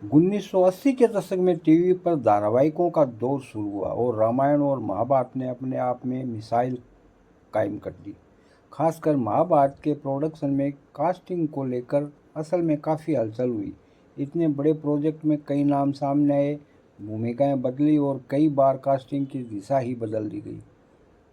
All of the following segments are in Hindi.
1980 के दशक में टीवी पर धारावाहिकों का दौर शुरू हुआ और रामायण और महाभारत ने अपने आप में मिसाइल कायम कर दी। खासकर महाभारत के प्रोडक्शन में कास्टिंग को लेकर असल में काफ़ी हलचल हुई। इतने बड़े प्रोजेक्ट में कई नाम सामने आए, भूमिकाएं बदली और कई बार कास्टिंग की दिशा ही बदल दी गई।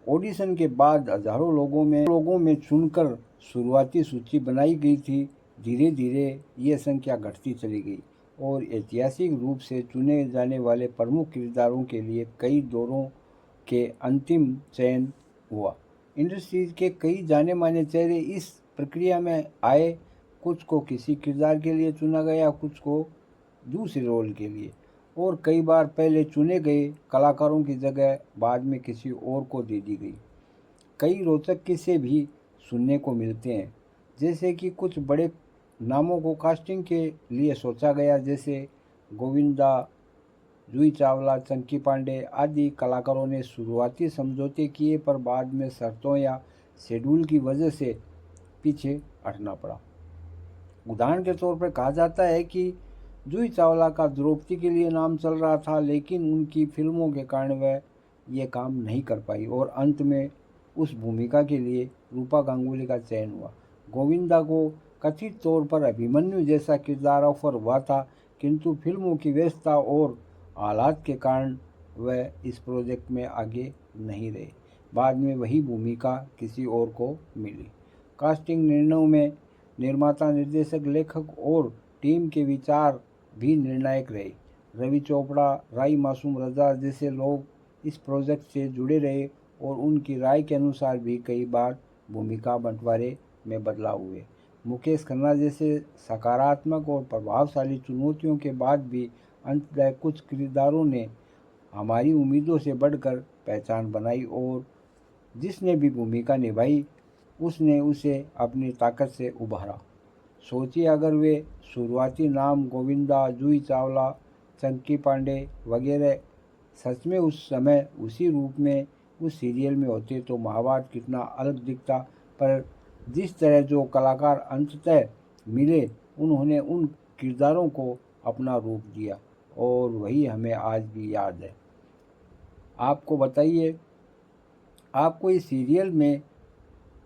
ऑडिशन के बाद हजारों लोगों में चुनकर शुरुआती सूची बनाई गई थी। धीरे धीरे ये संख्या घटती चली गई और ऐतिहासिक रूप से चुने जाने वाले प्रमुख किरदारों के लिए कई दौरों के अंतिम चयन हुआ। इंडस्ट्री के कई जाने माने चेहरे इस प्रक्रिया में आए। कुछ को किसी किरदार के लिए चुना गया, कुछ को दूसरे रोल के लिए, और कई बार पहले चुने गए कलाकारों की जगह बाद में किसी और को दे दी गई। कई रोचक किस्से भी सुनने को मिलते हैं, जैसे कि कुछ बड़े नामों को कास्टिंग के लिए सोचा गया, जैसे गोविंदा, जूही चावला, चंकी पांडे आदि कलाकारों ने शुरुआती समझौते किए, पर बाद में शर्तों या शेड्यूल की वजह से पीछे हटना पड़ा। उदाहरण के तौर पर कहा जाता है कि जूही चावला का द्रौपदी के लिए नाम चल रहा था, लेकिन उनकी फिल्मों के कारण वह ये काम नहीं कर पाई और अंत में उस भूमिका के लिए रूपा गांगुली का चयन हुआ। गोविंदा को कथित तौर पर अभिमन्यु जैसा किरदार ऑफर हुआ था, किंतु फिल्मों की व्यस्तता और हालात के कारण वह इस प्रोजेक्ट में आगे नहीं रहे। बाद में वही भूमिका किसी और को मिली। कास्टिंग निर्णयों में निर्माता, निर्देशक, लेखक और टीम के विचार भी निर्णायक रहे। रवि चोपड़ा, राई मासूम रजा जैसे लोग इस प्रोजेक्ट से जुड़े रहे और उनकी राय के अनुसार भी कई बार भूमिका बंटवारे में बदलाव हुए। मुकेश खन्ना जैसे सकारात्मक और प्रभावशाली चुनौतियों के बाद भी अंततः कुछ किरदारों ने हमारी उम्मीदों से बढ़कर पहचान बनाई और जिसने भी भूमिका निभाई उसने उसे अपनी ताकत से उभारा। सोचिए, अगर वे शुरुआती नाम गोविंदा, जूही चावला, चंकी पांडे वगैरह सच में उस समय उसी रूप में उस सीरियल में होते तो महाभारत कितना अलग दिखता। पर जिस तरह जो कलाकार अंततः मिले, उन्होंने उन किरदारों को अपना रूप दिया और वही हमें आज भी याद है। आपको बताइए, आपको इस सीरियल में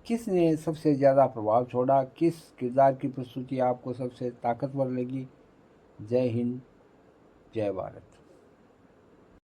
किसने सबसे ज़्यादा प्रभाव छोड़ा? किस किरदार की प्रस्तुति आपको सबसे ताकतवर लगी? जय हिंद, जय भारत।